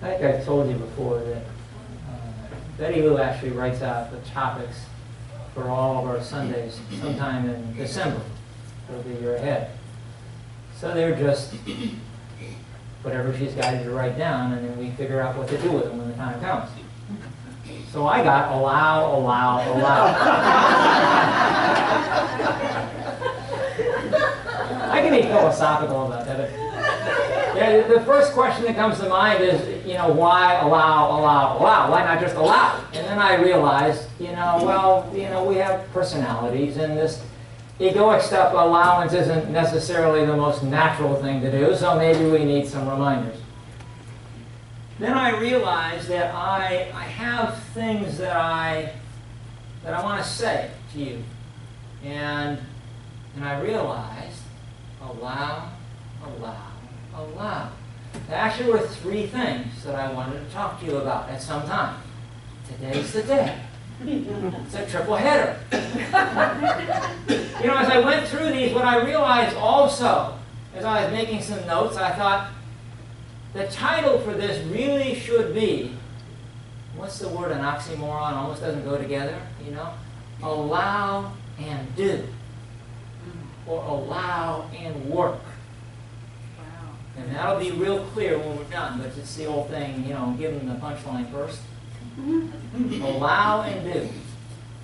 I think I've told you before that Betty Lou actually writes out the topics for all of our Sundays sometime in December for the year ahead. So they're just whatever she's guided to write down, and then we figure out what to do with them when the time comes. So I got allow, allow, allow. I can be philosophical about that. Yeah, the first question that comes to mind is, why allow, allow, allow? Why not just allow? And then I realized, we have personalities, and this egoic stuff, allowance isn't necessarily the most natural thing to do, so maybe we need some reminders. Then I realized that I have things that I want to say to you. And I realized, allow, allow, allow. There actually were 3 things that I wanted to talk to you about at some time. Today's the day. It's a triple header. As I went through these, what I realized also, as I was making some notes, I thought, the title for this really should be, what's the word, an oxymoron, almost doesn't go together, allow and do, or allow and work. Wow. And that'll be real clear when we're done, but it's the old thing, give them the punchline first. Allow and do.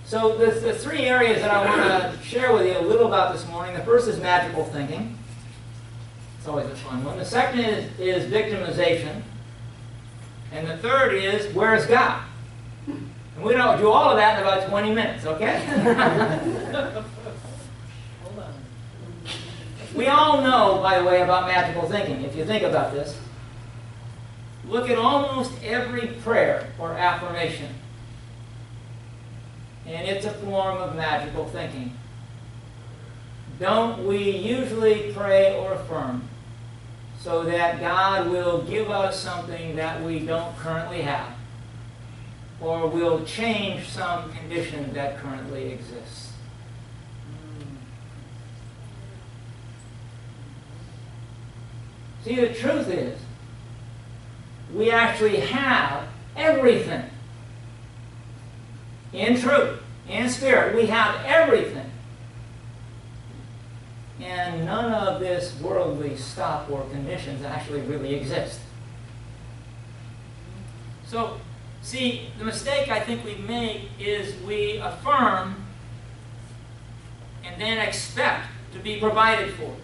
So the 3 areas that I want to share with you a little about this morning. The first is magical thinking. It's always a fun one. The second is victimization. And the third is, where's God? And we don't do all of that in about 20 minutes, okay? Hold on. We all know, by the way, about magical thinking. If you think about this, look at almost every prayer or affirmation, and it's a form of magical thinking. Don't we usually pray or affirm so that God will give us something that we don't currently have, or will change some condition that currently exists? See, the truth is, we actually have everything. In truth, in spirit, we have everything. And none of this worldly stuff or conditions actually really exist. So, see, the mistake I think we make is we affirm and then expect to be provided for.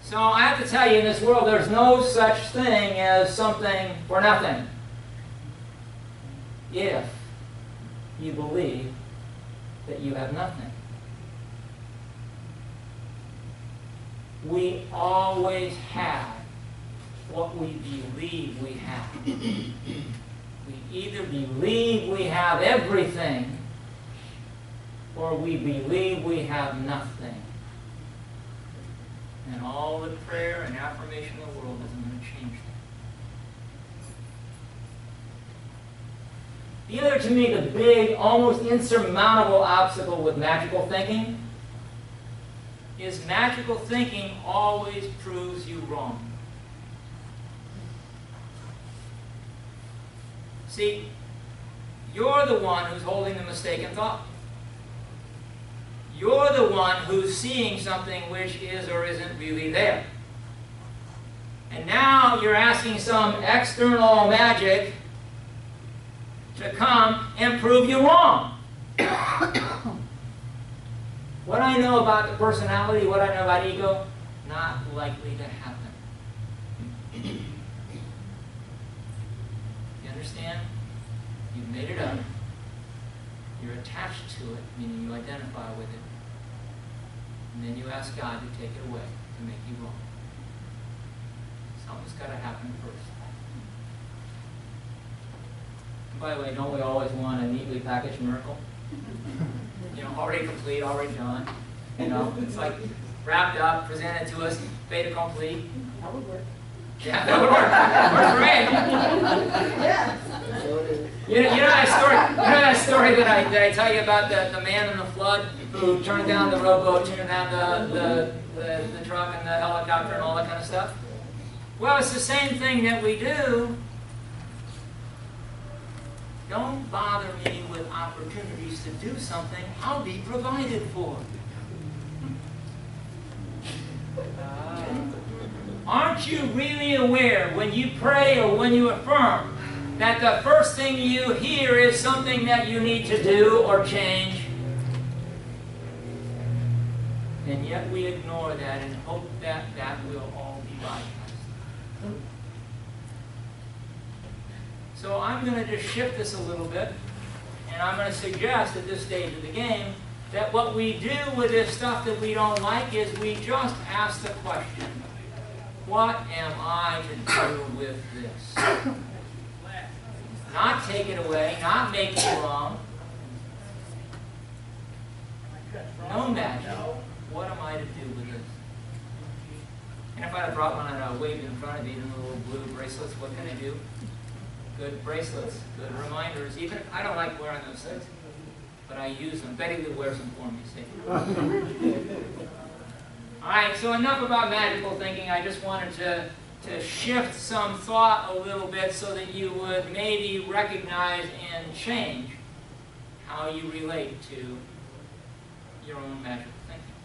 So I have to tell you, in this world, there's no such thing as something for nothing. If you believe that you have nothing. We always have what we believe we have. We either believe we have everything, or we believe we have nothing. And all the prayer and affirmation of the world isn't going to change that. The other, to me, the big, almost insurmountable obstacle with magical thinking is magical thinking always proves you wrong. See, you're the one who's holding the mistaken thought. You're the one who's seeing something which is or isn't really there. And now you're asking some external magic to come and prove you wrong. What I know about the personality, what I know about ego, not likely to happen. You understand? You've made it up. You're attached to it, meaning you identify with it. And then you ask God to take it away, to make you wrong. Something's got to happen first. And by the way, don't we always want a neatly packaged miracle? Already complete, already done. It's like wrapped up, presented to us, fait accompli. That would work. Yeah, that would work. Works great. Yeah. You know that story that I tell you about the man in the flood who turned down the rowboat, turned down the truck and the helicopter and all that kind of stuff? Well, it's the same thing that we do. Don't bother me with opportunities to do something. I'll be provided for. Aren't you really aware when you pray or when you affirm that the first thing you hear is something that you need to do or change? And yet we ignore that and hope that that will all be bypassed. So I'm going to just shift this a little bit, and I'm going to suggest at this stage of the game that what we do with this stuff that we don't like is we just ask the question, what am I to do with this? Not take it away, not make it wrong. No magic. What am I to do with this? And if I had brought one and I waved in front of you, the little blue bracelets, what can I do? Good bracelets, good reminders. Even if I don't like wearing those things, but I use them. Betty Lou wears them for me, see? All right, so enough about magical thinking. I just wanted to shift some thought a little bit so that you would maybe recognize and change how you relate to your own magical thinking.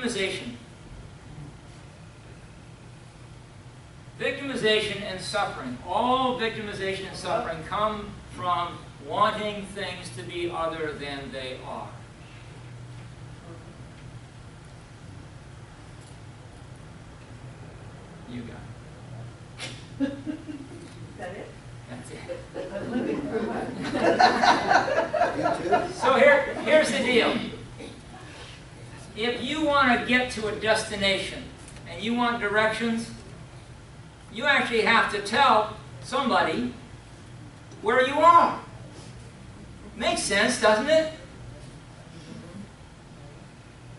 Victimization. Victimization and suffering. All victimization and suffering come from wanting things to be other than they are. You got it. Is that it? That's it. So here's the deal. If you want to get to a destination and you want directions, you actually have to tell somebody where you are. Makes sense, doesn't it?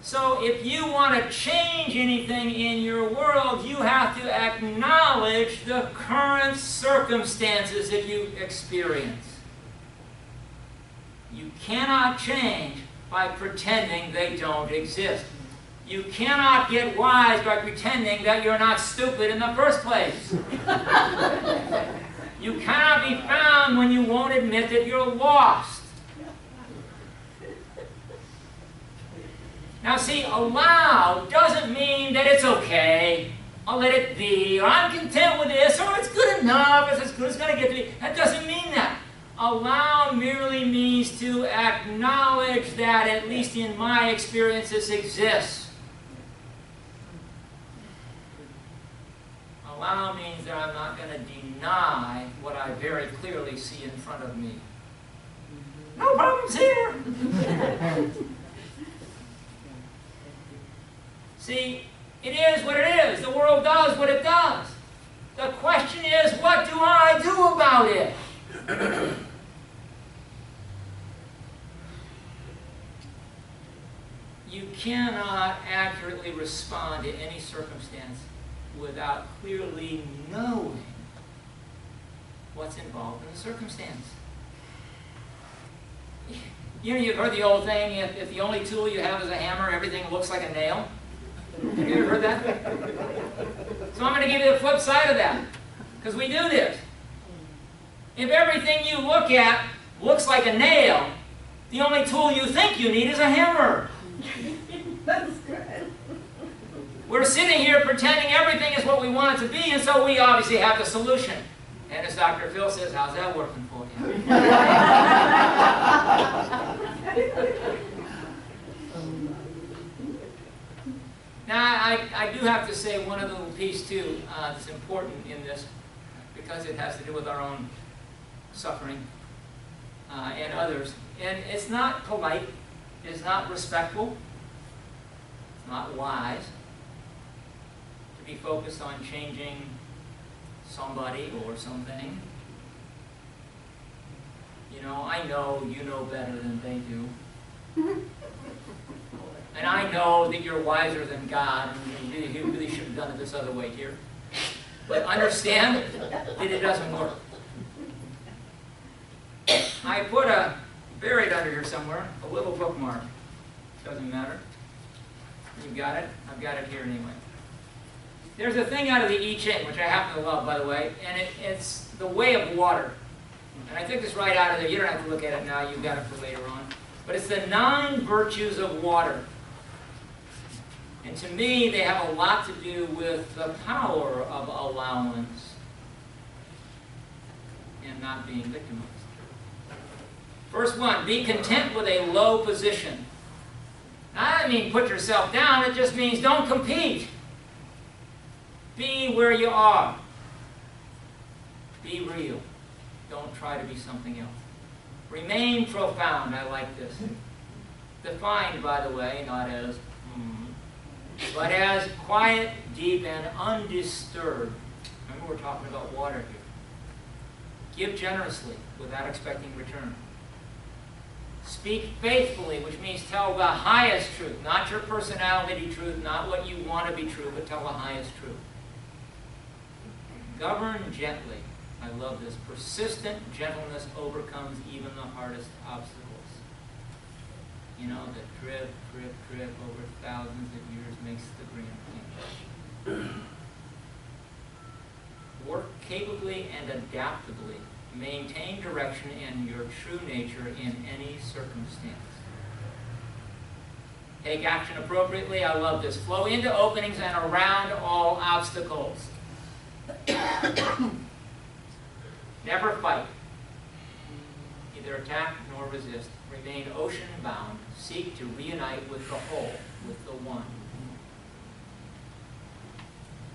So if you want to change anything in your world, you have to acknowledge the current circumstances that you experience. You cannot change by pretending they don't exist. You cannot get wise by pretending that you're not stupid in the first place. You cannot be found when you won't admit that you're lost. Now see, allow doesn't mean that it's okay. I'll let it be, or I'm content with this, or it's good enough, it's as good as it's going to get to be. That doesn't mean that. Allow merely means to acknowledge that, at least in my experience, this exists. Allow means that I'm not going to deny what I very clearly see in front of me. No problems here. See, it is what it is. The world does what it does. The question is, what do I do about it? You cannot accurately respond to any circumstance without clearly knowing what's involved in the circumstance. You know, you've heard the old thing, if the only tool you have is a hammer, everything looks like a nail. Have you ever heard that? So I'm going to give you the flip side of that, because we do this. If everything you look at looks like a nail, the only tool you think you need is a hammer. That's good. We're sitting here pretending everything is what we want it to be, and so we obviously have the solution. And as Dr. Phil says, how's that working for you? Now, I do have to say one other little piece, too, that's important in this, because it has to do with our own suffering and others. And it's not polite, it's not respectful, it's not wise to be focused on changing somebody or something. You know, I know you know better than they do. And I know that you're wiser than God, and you really should have done it this other way here. But understand that it doesn't work. I put buried under here somewhere, a little bookmark. Doesn't matter. You got it? I've got it here anyway. There's a thing out of the I Ching, which I happen to love, by the way, and it's the way of water. And I took this right out of there. You don't have to look at it now. You've got it for later on. But it's the 9 virtues of water. And to me, they have a lot to do with the power of allowance and not being victimized. First one, be content with a low position. I don't mean put yourself down. It just means don't compete. Be where you are. Be real. Don't try to be something else. Remain profound. I like this. Defined, by the way, not as but as quiet, deep, and undisturbed. Remember, we're talking about water here. Give generously without expecting return. Speak faithfully, which means tell the highest truth, not your personality truth, not what you want to be true, but tell the highest truth. Govern gently. I love this. Persistent gentleness overcomes even the hardest obstacles. You know, the drip, drip, drip over thousands of years makes the grand king. Work capably and adaptably. Maintain direction and your true nature in any circumstance. Take action appropriately. I love this. Flow into openings and around all obstacles. Never fight. Neither attack nor resist. Remain ocean-bound. Seek to reunite with the whole, with the one.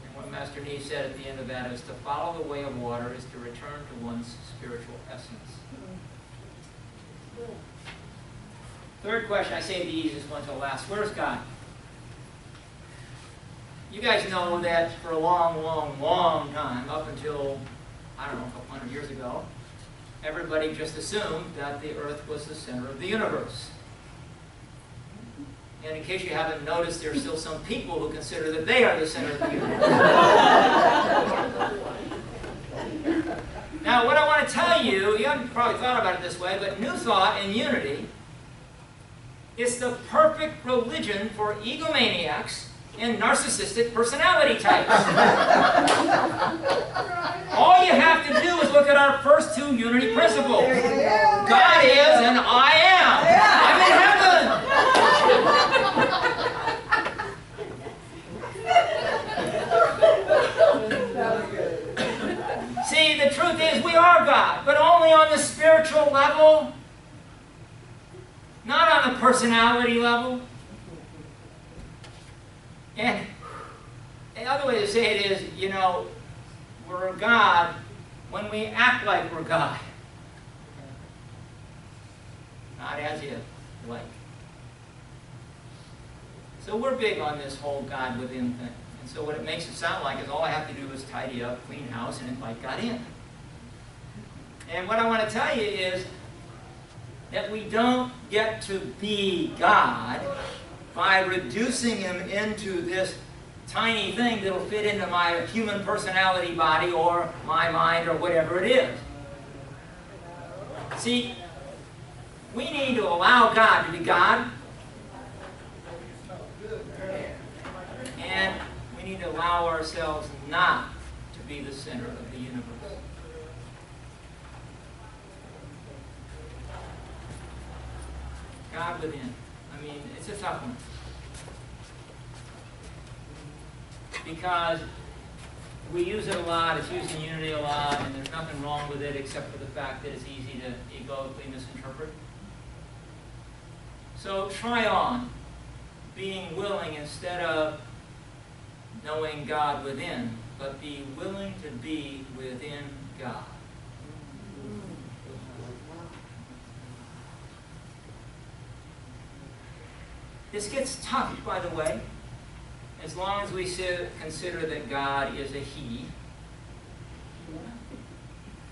And what Master Nee said at the end of that is to follow the way of water is to return to one's spiritual essence. Third question, I saved the easiest one till last. Where's God? You guys know that for a long, long, long time, up until, I don't know, a couple hundred years ago, everybody just assumed that the earth was the center of the universe. And in case you haven't noticed, there are still some people who consider that they are the center of the universe. Now, what I want to tell you, you haven't probably thought about it this way, but New Thought and Unity is the perfect religion for egomaniacs and narcissistic personality types. All you have to do is look at our first 2 unity principles. God is and I am. I'm in heaven. See, the truth is we are God, but only on the spiritual level, not on the personality level. And the other way to say it is, you know, we're God when we act like we're God. Not as if, like. So we're big on this whole God within thing. And so what it makes it sound like is all I have to do is tidy up, clean house, and invite God in. And what I want to tell you is that we don't get to be God by reducing him into this tiny thing that will fit into my human personality body or my mind or whatever it is. See, we need to allow God to be God, and we need to allow ourselves not to be the center of the universe. God within. I mean, it's a tough one. Because we use it a lot, it's used in Unity a lot, and there's nothing wrong with it except for the fact that it's easy to egoically misinterpret. So try on being willing instead of knowing God within, but be willing to be within God. This gets tough, by the way, as long as we consider that God is a He.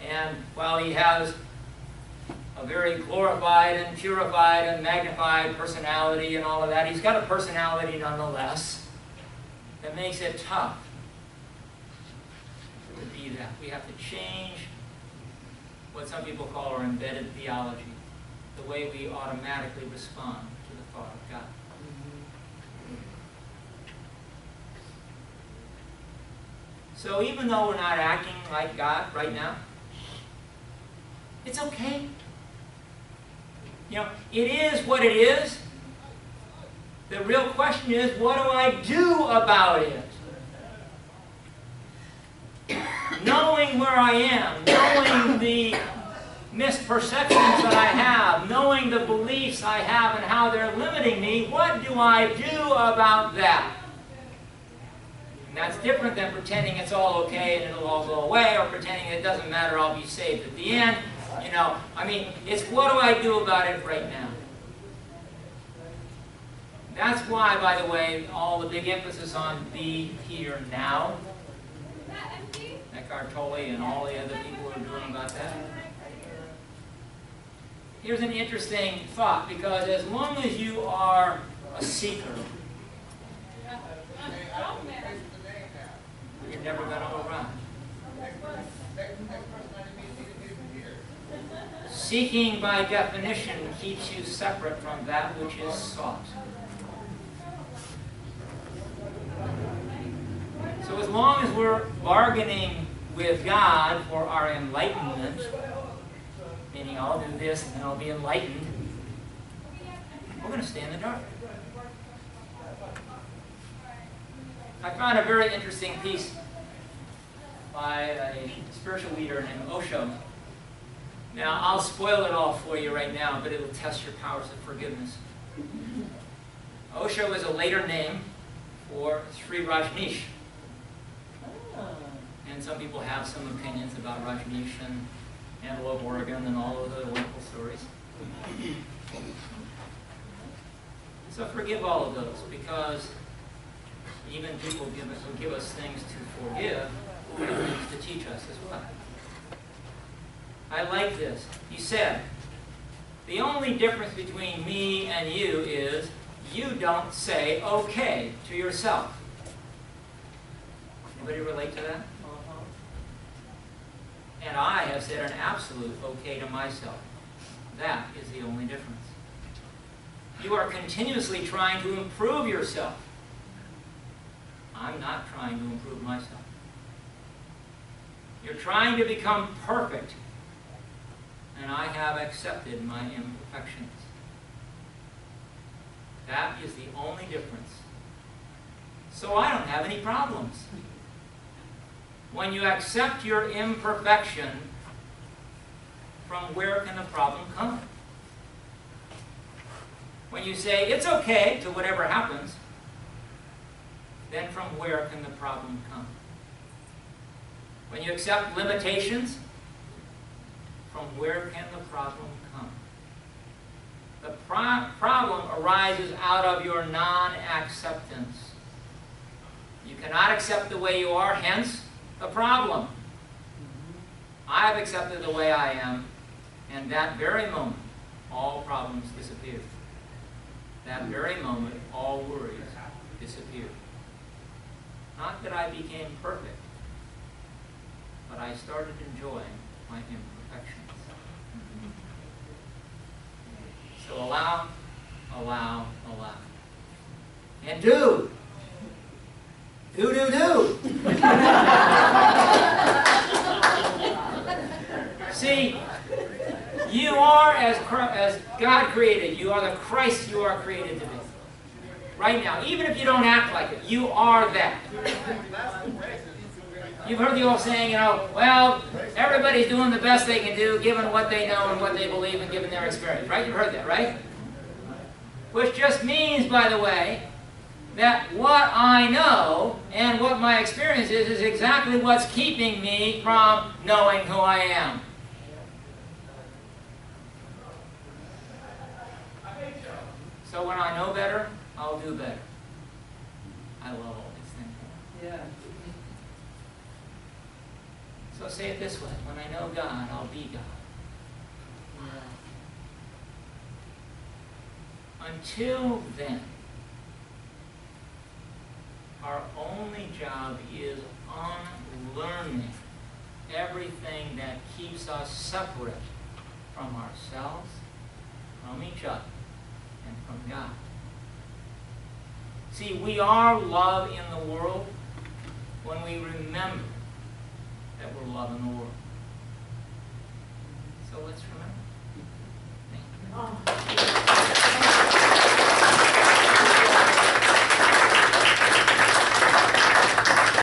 And while He has a very glorified and purified and magnified personality and all of that, He's got a personality nonetheless that makes it tough to be that. We have to change what some people call our embedded theology, the way we automatically respond to the thought of God. So even though we're not acting like God right now, it's okay. You know, it is what it is. The real question is, what do I do about it? Knowing where I am, knowing the misperceptions that I have, knowing the beliefs I have and how they're limiting me, what do I do about that? And that's different than pretending it's all okay and it'll all go away, or pretending it doesn't matter, I'll be saved at the end. You know, I mean, it's what do I do about it right now? That's why, by the way, all the big emphasis on be here now. Eckhart Tolle and all the other people who are doing about that. Here's an interesting thought, because as long as you are a seeker, you're never going to arrive. Seeking, by definition, keeps you separate from that which is sought. So as long as we're bargaining with God for our enlightenment, meaning I'll do this and then I'll be enlightened, we're going to stay in the dark. I found a very interesting piece by a spiritual leader named Osho. Now, I'll spoil it all for you right now, but it will test your powers of forgiveness. Osho is a later name for Sri Rajneesh. And some people have some opinions about Rajneesh and Antelope, Oregon, and all of the wonderful stories. So forgive all of those, because even people who give us things to forgive have things to teach us as well. I like this. He said, the only difference between me and you is you don't say okay to yourself. Anybody relate to that? And I have said an absolute okay to myself. That is the only difference. You are continuously trying to improve yourself. I'm not trying to improve myself. You're trying to become perfect, and I have accepted my imperfections. That is the only difference. So I don't have any problems. When you accept your imperfection, from where can the problem come? When you say, it's okay to whatever happens, then from where can the problem come? When you accept limitations, from where can the problem come? The problem arises out of your non-acceptance. You cannot accept the way you are, hence the problem. I have accepted the way I am, and that very moment, all problems disappear. That very moment, all worries disappear. Not that I became perfect, but I started enjoying my imperfections. So allow, allow, allow. And do. Do, do, do. See, you are as God created. You are the Christ you are created to be. Right now, even if you don't act like it, you are that. You've heard the old saying, you know, well, everybody's doing the best they can do given what they know and what they believe and given their experience, right? You've heard that, right? Which just means, by the way, that what I know and what my experience is exactly what's keeping me from knowing who I am. So when I know better, I'll do better. I love all these things. Yeah. So say it this way, when I know God, I'll be God. Yeah. Until then, our only job is unlearning everything that keeps us separate from ourselves, from each other, and from God. See, we are love in the world. when we remember that we're loving the world. So let's remember. Thank you. Oh.